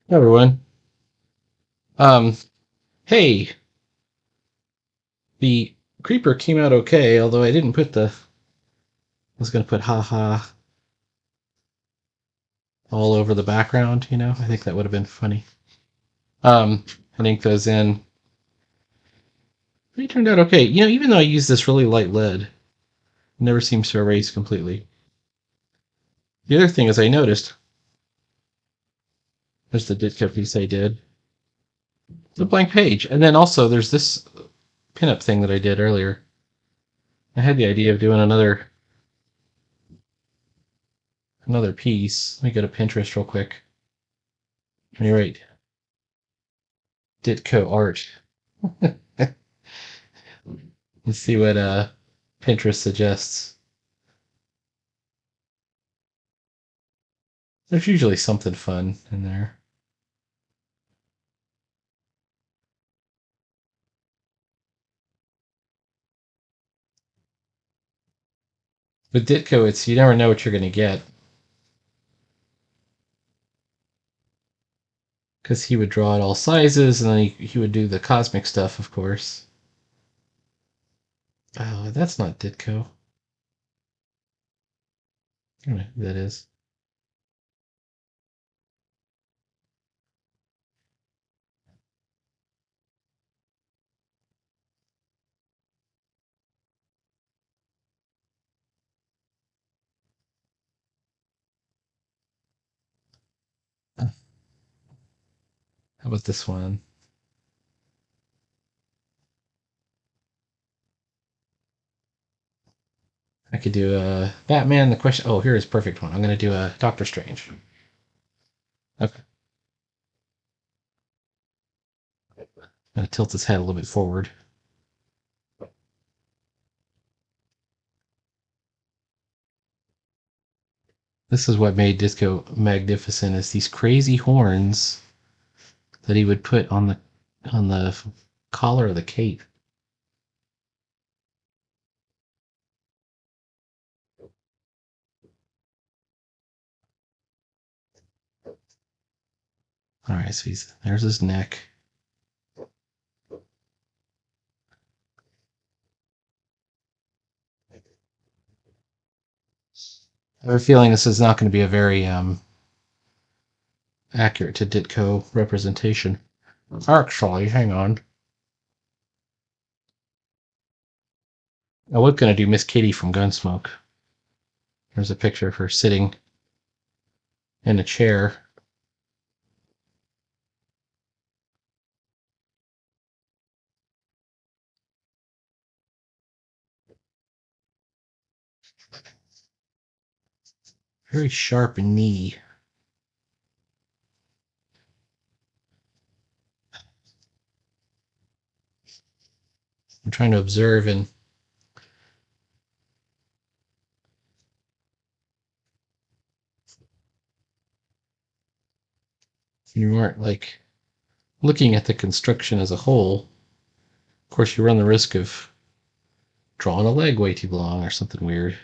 Hey, everyone. Um, hey, the creeper came out okay, although I didn't put I was going to put haha all over the background, I think that would have been funny. Um, I think those in. It turned out okay. Even though I use this really light lead, it never seems to erase completely. The other thing is I noticed, there's the Ditka piece I did, the blank page. And then also there's this pinup thing that I did earlier. I had the idea of doing another piece. Let me go to Pinterest real quick. You're right. Ditko art. Let's see what Pinterest suggests. There's usually something fun in there. With Ditko, it's you never know what you're going to get because he would draw at all sizes, and then he would do the cosmic stuff, of course. Oh, that's not Ditko. I don't know who that is. How about this one? I could do a Batman. The question. Oh, here is a perfect one. I'm going to do a Doctor Strange. Okay. I'm going to tilt his head a little bit forward. This is what made Disco magnificent: is these crazy horns that he would put on the collar of the cape. All right, so there's his neck. I have a feeling this is not going to be a very accurate to Ditko representation. Actually, hang on. I was going to do Miss Kitty from Gunsmoke. There's a picture of her sitting in a chair. Very sharp knee. I'm trying to observe, and you weren't like looking at the construction as a whole. Of course, you run the risk of drawing a leg way too long or something weird.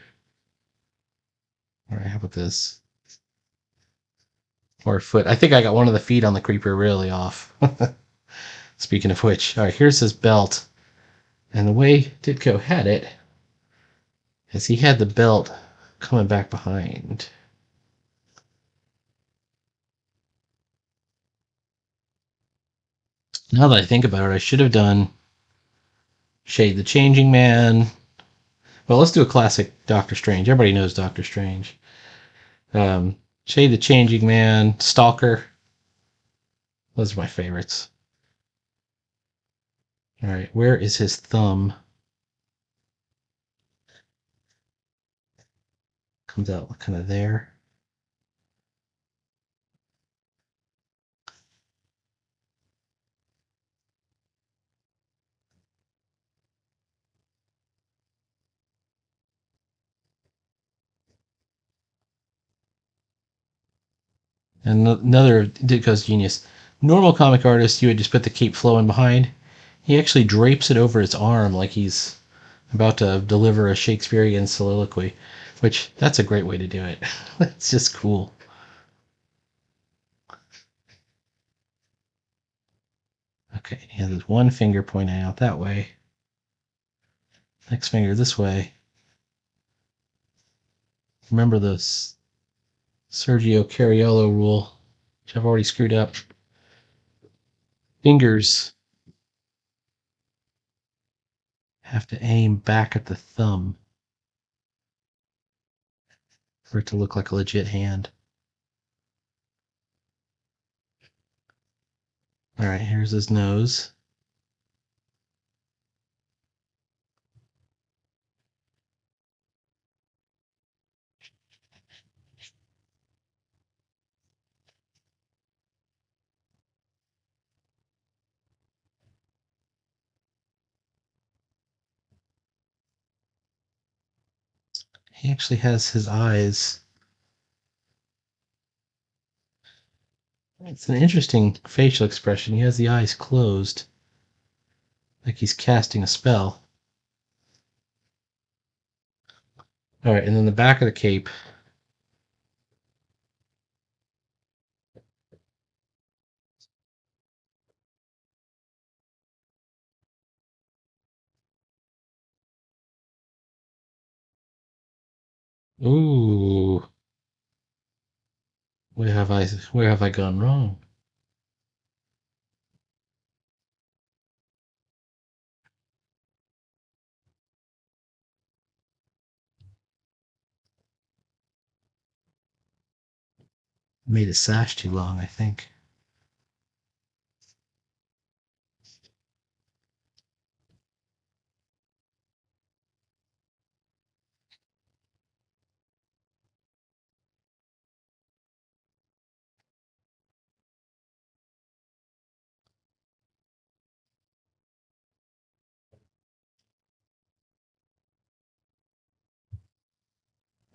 All right, how about this? Or a foot. I think I got one of the feet on the creeper really off. Speaking of which, all right, here's his belt. And the way Ditko had it is he had the belt coming back behind. Now that I think about it, I should have done Shade the Changing Man. Well, let's do a classic Doctor Strange. Everybody knows Doctor Strange. Um, Shade the Changing Man, Stalker. Those are my favorites. All right, where is his thumb? Comes out kind of there. And another Ditko's genius. Normal comic artist, you would just put the cape flowing behind. He actually drapes it over his arm like he's about to deliver a Shakespearean soliloquy, which that's a great way to do it. It's just cool. Okay, he has his one finger pointing out that way. Next finger this way. Remember the Sergio Cariolo rule, which I've already screwed up. Fingers have to aim back at the thumb for it to look like a legit hand. All right, here's his nose. He actually has his eyes. It's an interesting facial expression. He has the eyes closed, like he's casting a spell. All right, and then the back of the cape. Ooh, where have I gone wrong? Made his sash too long, I think.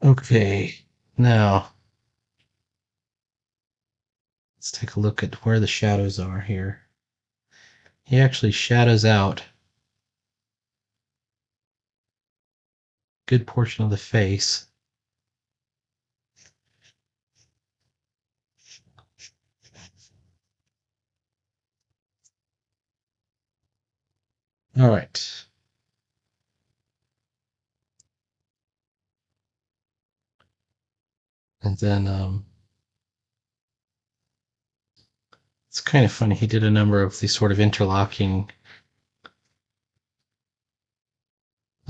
Okay, now let's take a look at where the shadows are here. He actually shadows out a good portion of the face. All right. And then it's kind of funny. He did a number of these sort of interlocking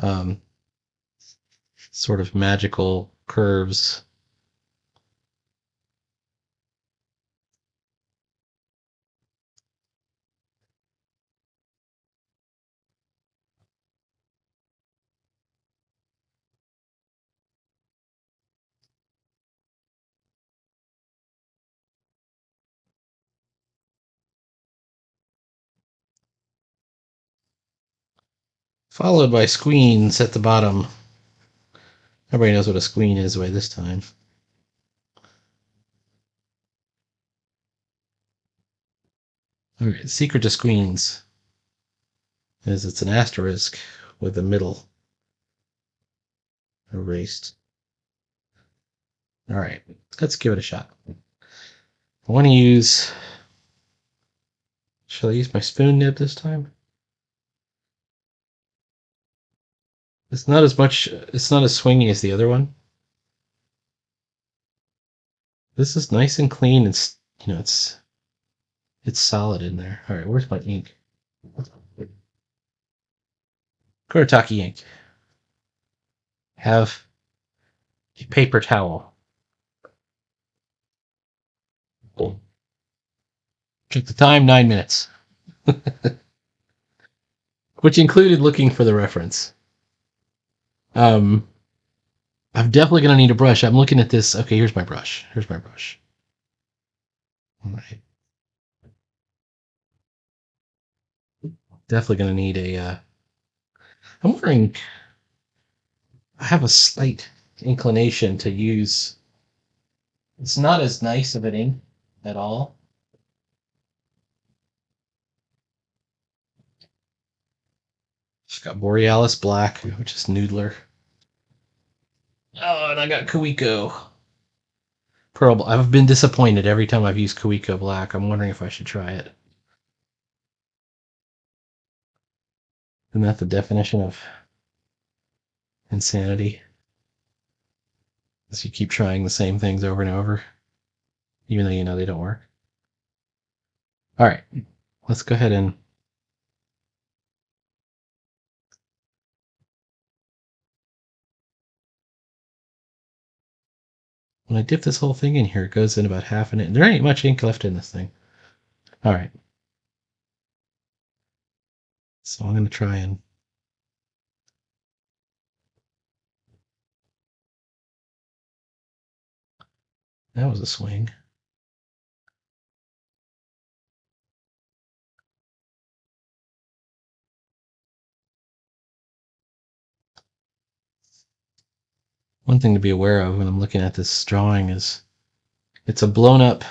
um, sort of magical curves. Followed by squeens at the bottom. Everybody knows what a squeen is by this time. Okay, secret to squeens is it's an asterisk with the middle erased. All right, let's give it a shot. I want to use. Shall I use my spoon nib this time? It's not as much. It's not as swingy as the other one. This is nice and clean. It's solid in there. All right, where's my ink? Kuretake ink. Have a paper towel. Check the time, 9 minutes. Which included looking for the reference. I'm definitely going to need a brush. I'm looking at this. Okay, here's my brush. Here's my brush. All right. Definitely going to need a. I'm wondering. I have a slight inclination to use. It's not as nice of an ink at all. It's got Borealis Black, which is Noodler. Oh, and I got Kawiko. Pearl. I've been disappointed every time I've used Kawiko Black. I'm wondering if I should try it. Isn't that the definition of insanity? Is you keep trying the same things over and over, even though you know they don't work. All right, let's go ahead and when I dip this whole thing in here, it goes in about half an inch. There ain't much ink left in this thing. All right, so I'm going to try and that was a swing. One thing to be aware of when I'm looking at this drawing is it's a blown up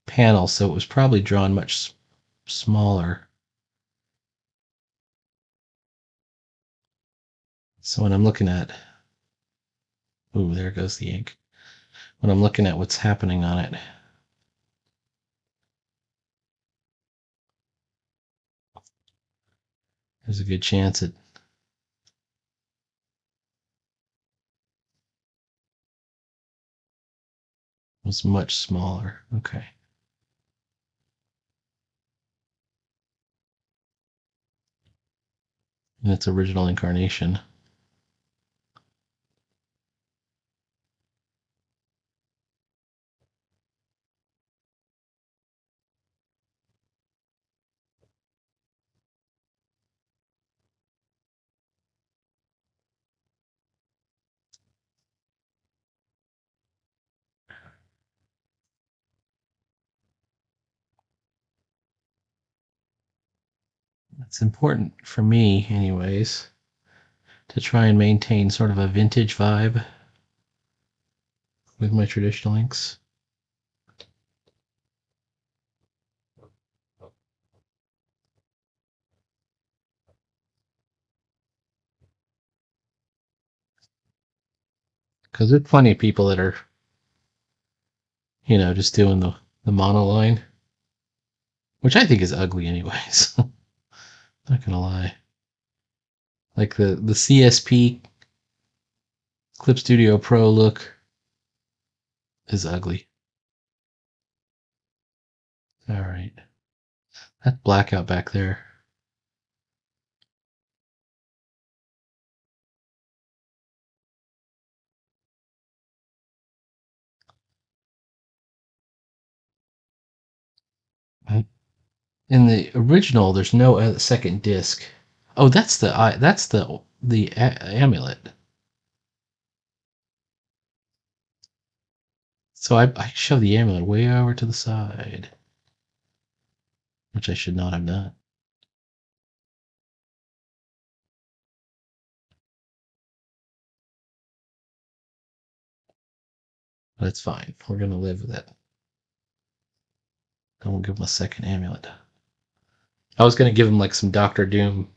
panel, so it was probably drawn much smaller. So when I'm looking at, ooh, there goes the ink. When I'm looking at what's happening on it, there's a good chance it was much smaller. Okay. In its original incarnation. It's important for me, anyways, to try and maintain sort of a vintage vibe with my traditional inks. Because there's plenty of people that are, just doing the monoline, which I think is ugly anyways. Not gonna lie. Like the CSP Clip Studio Pro look is ugly. All right. That blackout back there. In the original, there's no second disc. Oh, that's the amulet. So I shoved the amulet way over to the side, which I should not have done. But it's fine. We're gonna live with it. I won't give him a second amulet. I was gonna give him like some Doctor Doom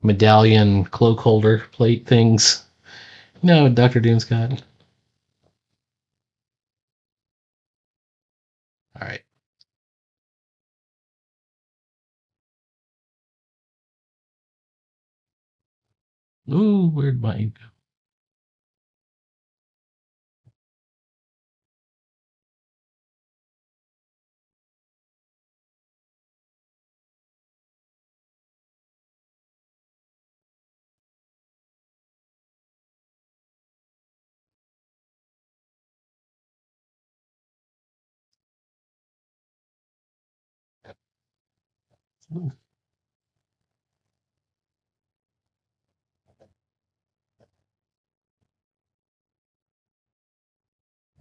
medallion cloak holder plate things. No, Doctor Doom's got. All right. Ooh, where'd my ink go? Ooh.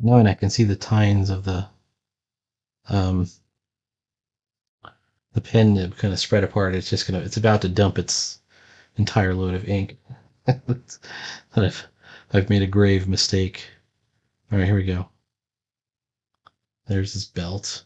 No, and I can see the tines of um the pen nib kind of spread apart. It's about to dump its entire load of ink. that I've made a grave mistake. All right, here we go. There's this belt.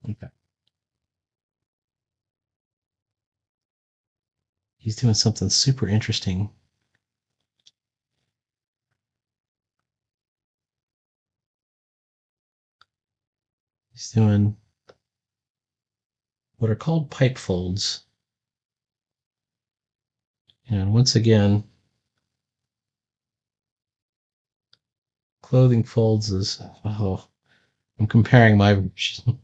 Okay. He's doing something super interesting. He's doing what are called pipe folds. And once again, clothing folds is, oh, I'm comparing my version.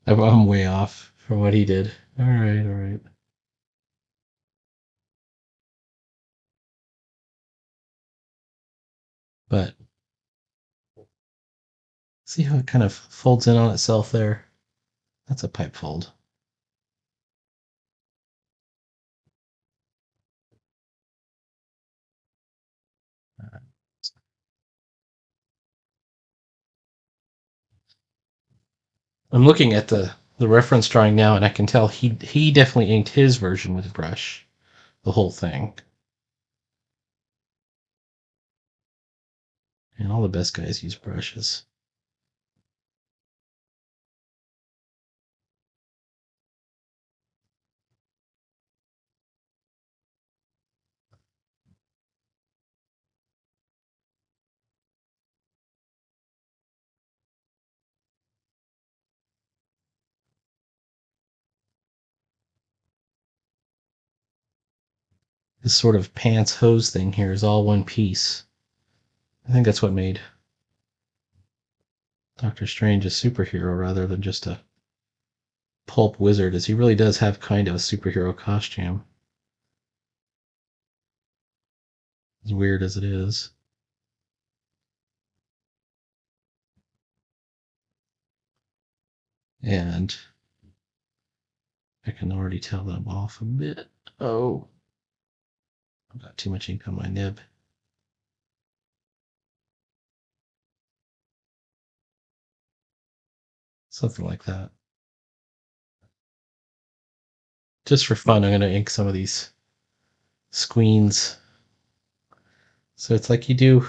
I'm way off from what he did. All right, all right. But see how it kind of folds in on itself there? That's a pipe fold. I'm looking at the reference drawing now, and I can tell he definitely inked his version with brush, the whole thing. And all the best guys use brushes. This sort of pants hose thing here is all one piece. I think that's what made Doctor Strange a superhero rather than just a pulp wizard, as he really does have kind of a superhero costume, as weird as it is. And I can already tell that I'm off a bit. Oh, I've got too much ink on my nib. Something like that. Just for fun, I'm going to ink some of these squeens. So it's like you do.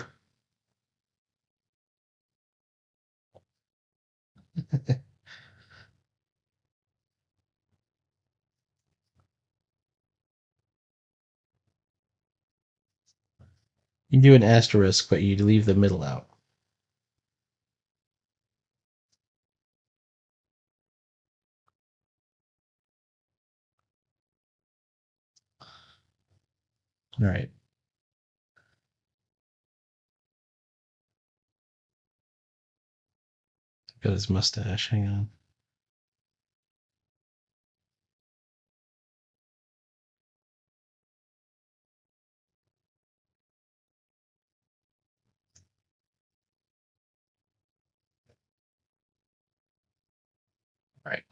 You do an asterisk, but you leave the middle out. All right. Got his mustache. Hang on. All right.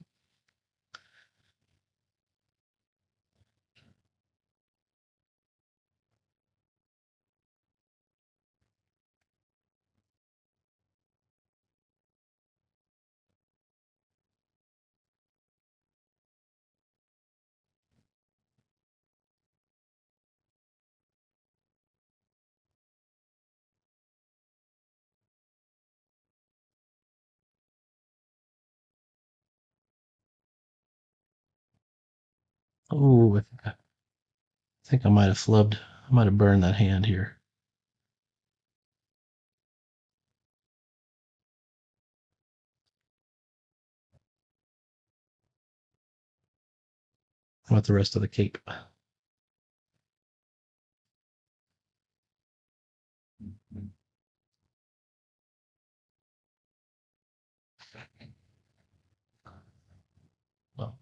Oh, I think I might have flubbed. I might have burned that hand here. How about the rest of the cape? Well,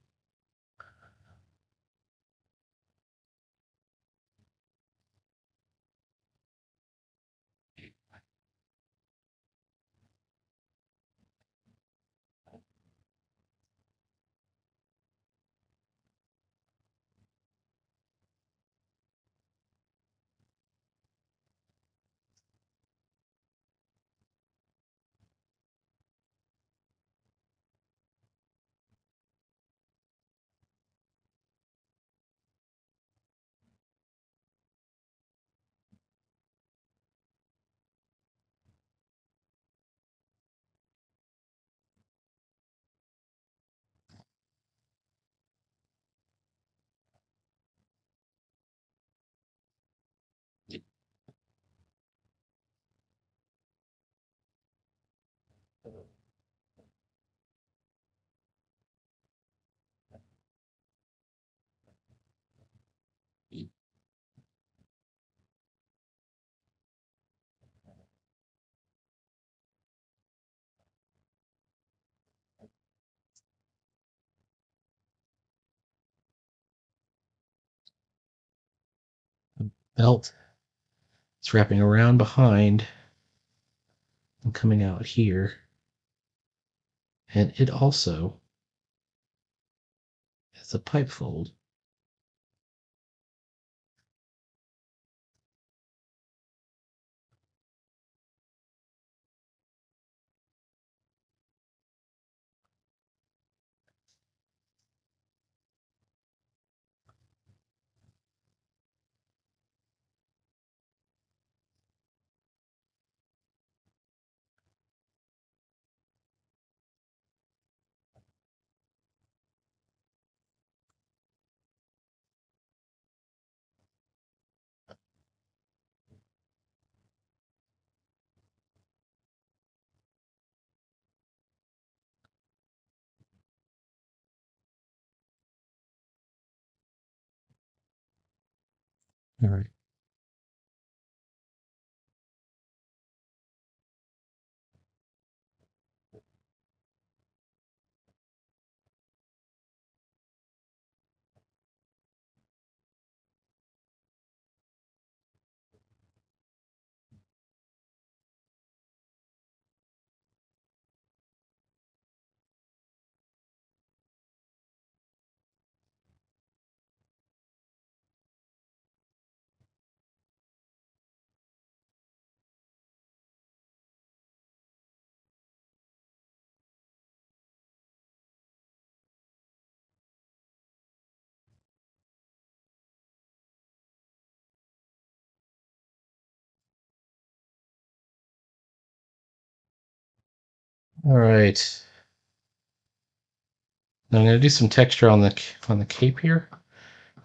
Belt. It's wrapping around behind and coming out here. And it also has a pipe fold. All right. All right. Now I'm going to do some texture on the cape here,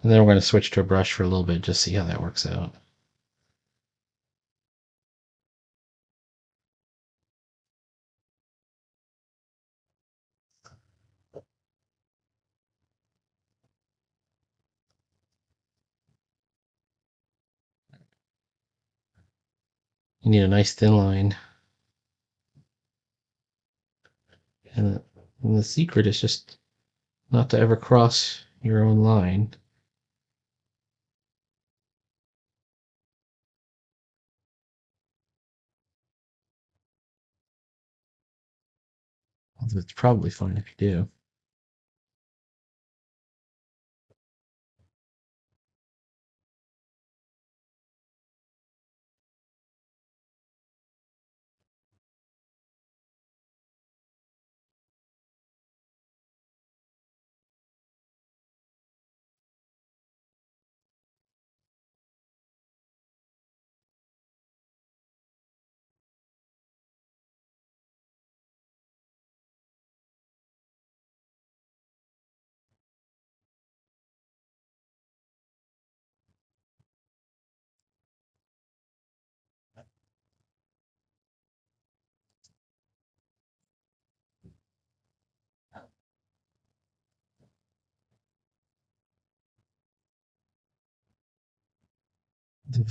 and then we're going to switch to a brush for a little bit, just see how that works out. You need a nice thin line, and the secret is just not to ever cross your own line. Although it's probably fine if you do.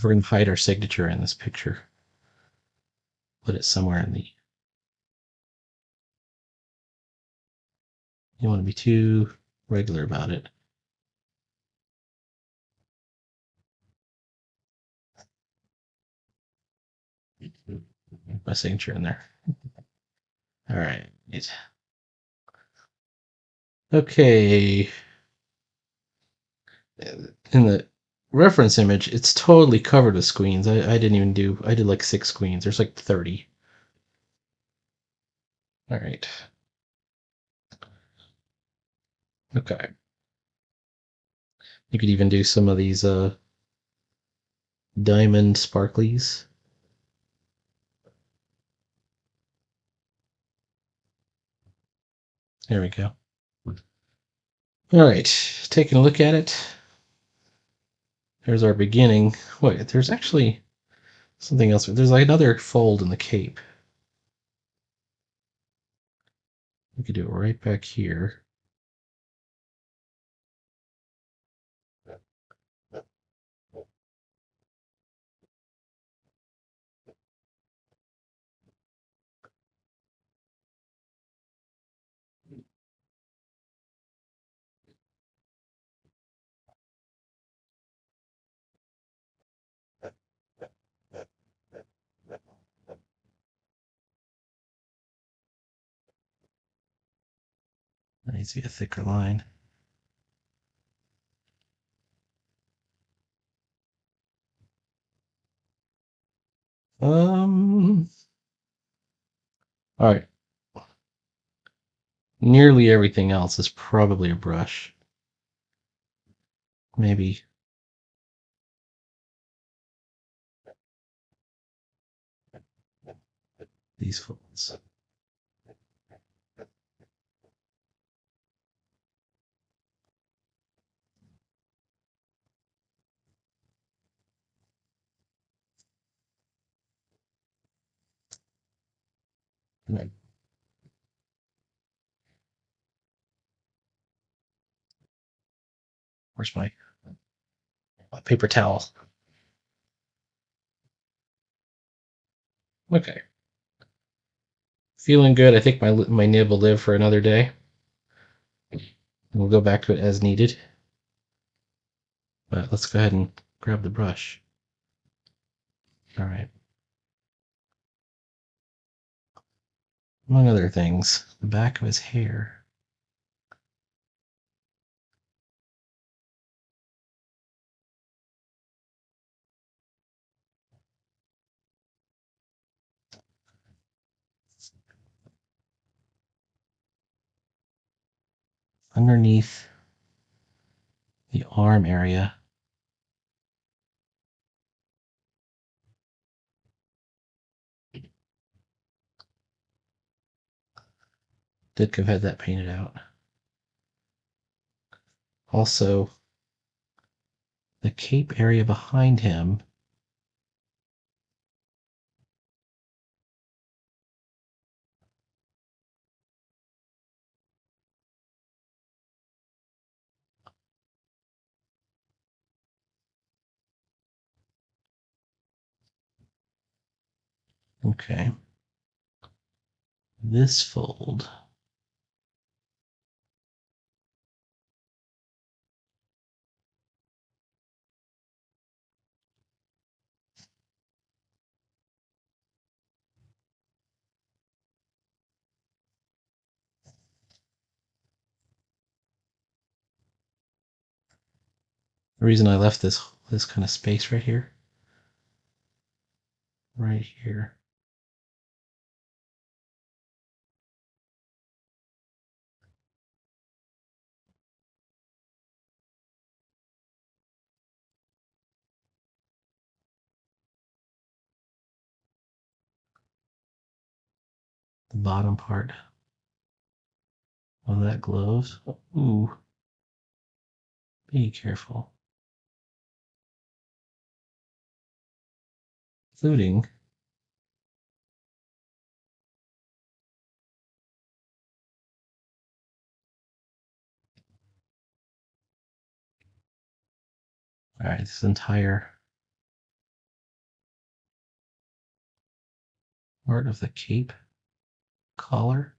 We're going to hide our signature in this picture. Put it somewhere in the. You don't want to be too regular about it. My signature in there. All right. Okay. In the reference image, it's totally covered with squeens. I didn't even do. I did like 6 squeens. There's like 30. All right. Okay. You could even do some of these diamond sparklies. There we go. All right. Taking a look at it. There's our beginning. Wait, there's actually something else. There's like another fold in the cape. We could do it right back here. That needs to be a thicker line. All right. Nearly everything else is probably a brush. Maybe these folds. Right. Where's my paper towel? Okay. Feeling good. I think my nib will live for another day. We'll go back to it as needed. But let's go ahead and grab the brush. All right. Among other things, the back of his hair. Underneath the arm area. Did have had that painted out. Also, the cape area behind him. Okay. This fold. The reason I left this kind of space right here, the bottom part of that glove. Ooh, be careful. Including all right, this entire part of the cape collar.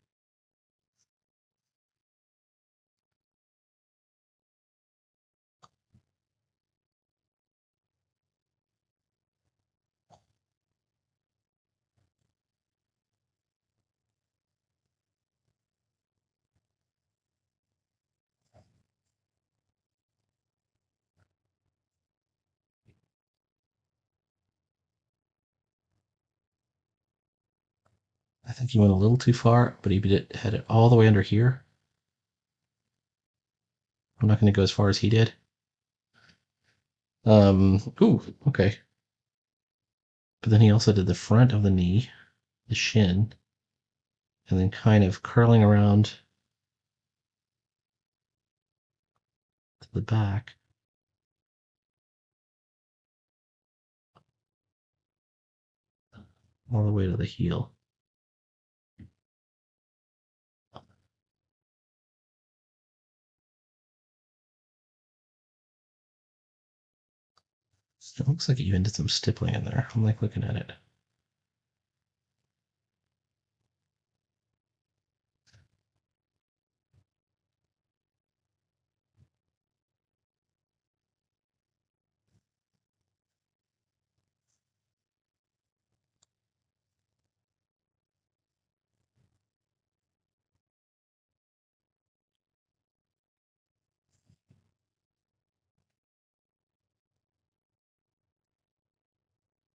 I think he went a little too far, but had it all the way under here. I'm not going to go as far as he did. Ooh, okay. But then he also did the front of the knee, the shin, and then kind of curling around to the back. All the way to the heel. It looks like it even did some stippling in there. I'm like looking at it.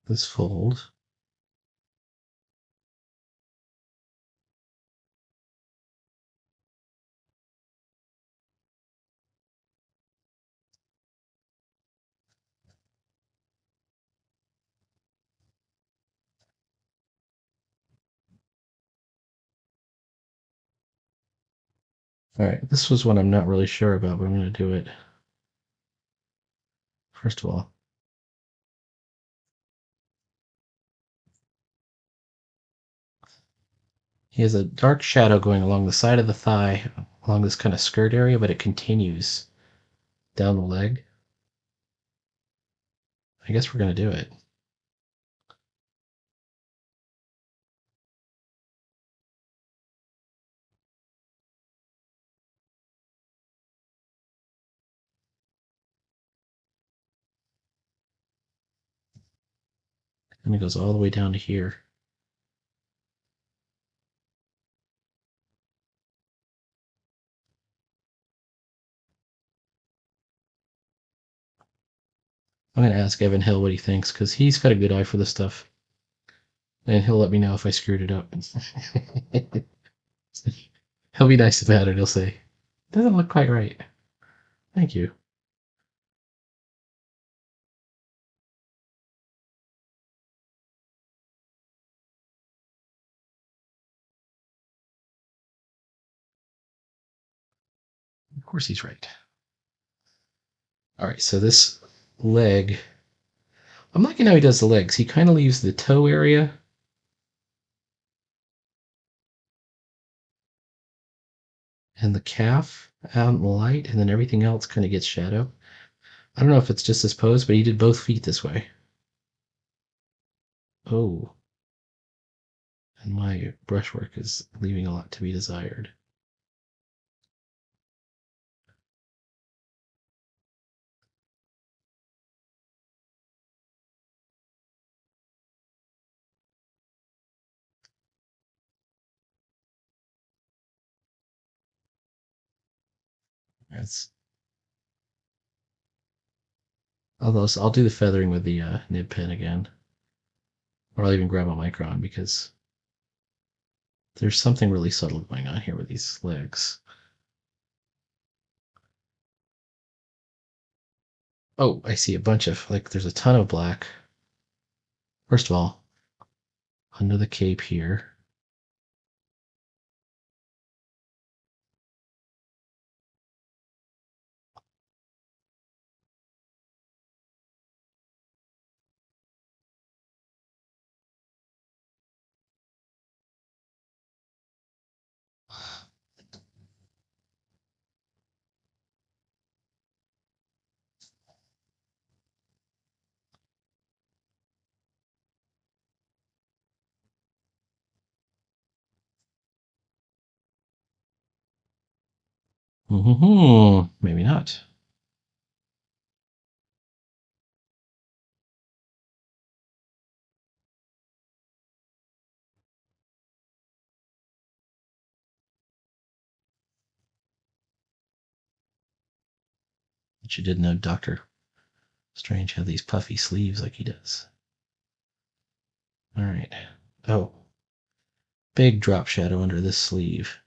This fold. All right, this was one I'm not really sure about, but I'm going to do it. First of all, he has a dark shadow going along the side of the thigh, along this kind of skirt area, but it continues down the leg. I guess we're going to do it. And it goes all the way down to here. I'm going to ask Evan Hill what he thinks, because he's got a good eye for this stuff. And he'll let me know if I screwed it up. He'll be nice about it. He'll say, doesn't look quite right. Thank you. Of course he's right. All right, so this leg, I'm liking how he does the legs. He kind of leaves the toe area and the calf out in the light, and then everything else kind of gets shadow. I don't know if it's just this pose, but he did both feet this way. Oh, and my brushwork is leaving a lot to be desired. That's, although I'll do the feathering with the nib pen again, or I'll even grab a micron because there's something really subtle going on here with these legs. Oh, I see a bunch of, like, there's a ton of black. First of all, under the cape here. Maybe not. But you didn't know Doctor Strange had these puffy sleeves like he does. All right. Oh, big drop shadow under this sleeve.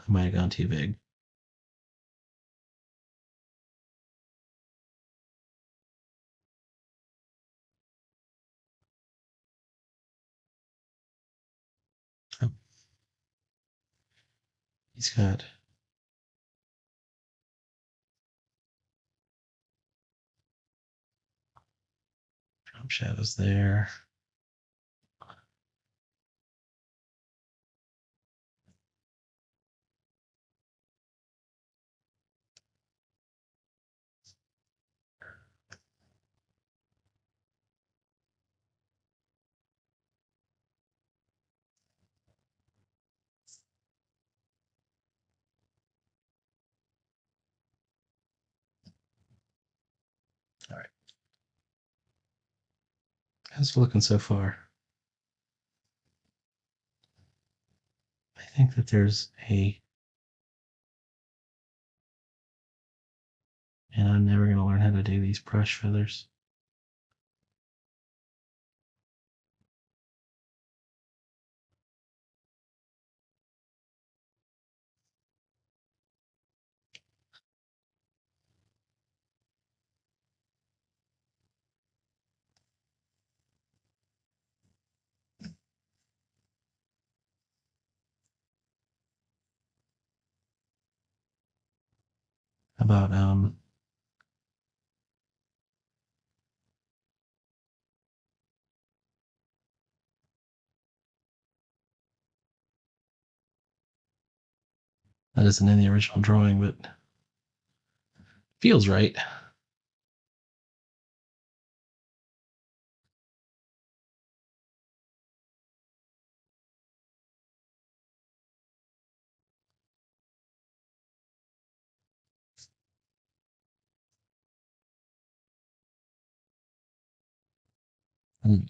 I might have gone too big. Oh, he's got drop shadows there. How's it looking so far? I think that there's a, and I'm never going to learn how to do these brush feathers. How about that isn't in the original drawing, but feels right. Hmm.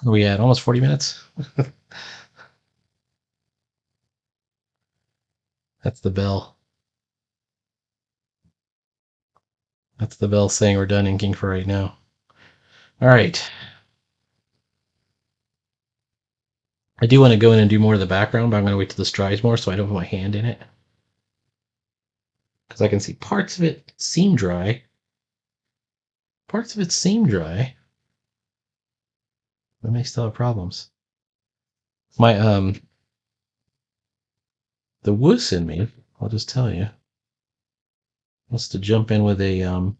Where are we at? Almost 40 minutes? That's the bell. That's the bell saying we're done inking for right now. All right. I do want to go in and do more of the background, but I'm going to wait till this dries more so I don't put my hand in it. Because I can see parts of it seem dry. Parts of it seem dry. I may still have problems. My the wuss in me, I'll just tell you, wants to jump in with a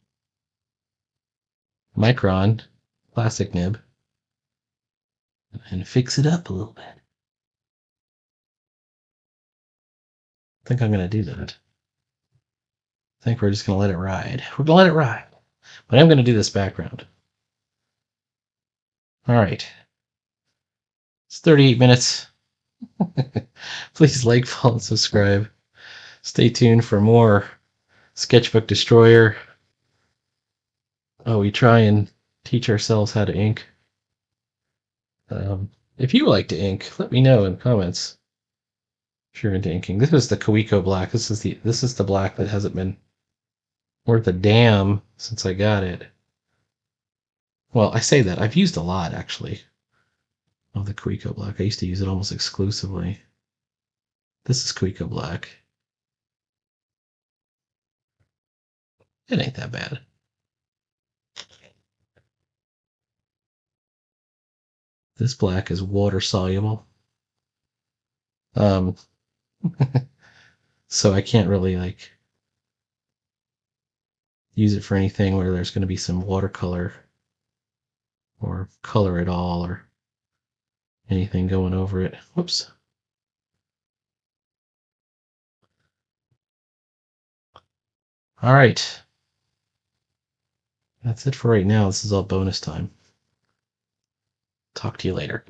micron plastic nib and fix it up a little bit. I think I'm going to do that. I think we're just going to let it ride. We're going to let it ride. But I'm going to do this background. All right. It's 38 minutes. Please like, follow, and subscribe. Stay tuned for more Sketchbook Destroyer. Oh, we try and teach ourselves how to ink. If you like to ink, let me know in the comments if you're into inking. This is the Kawiko black. This is the black that hasn't been worth a damn since I got it. Well, I say that. I've used a lot, actually, of the Kawiko black. I used to use it almost exclusively. This is Kawiko black. It ain't that bad. This black is water soluble. Um, so I can't really like use it for anything where there's going to be some watercolor or color at all or anything going over it. Whoops. All right. That's it for right now. This is all bonus time. Talk to you later.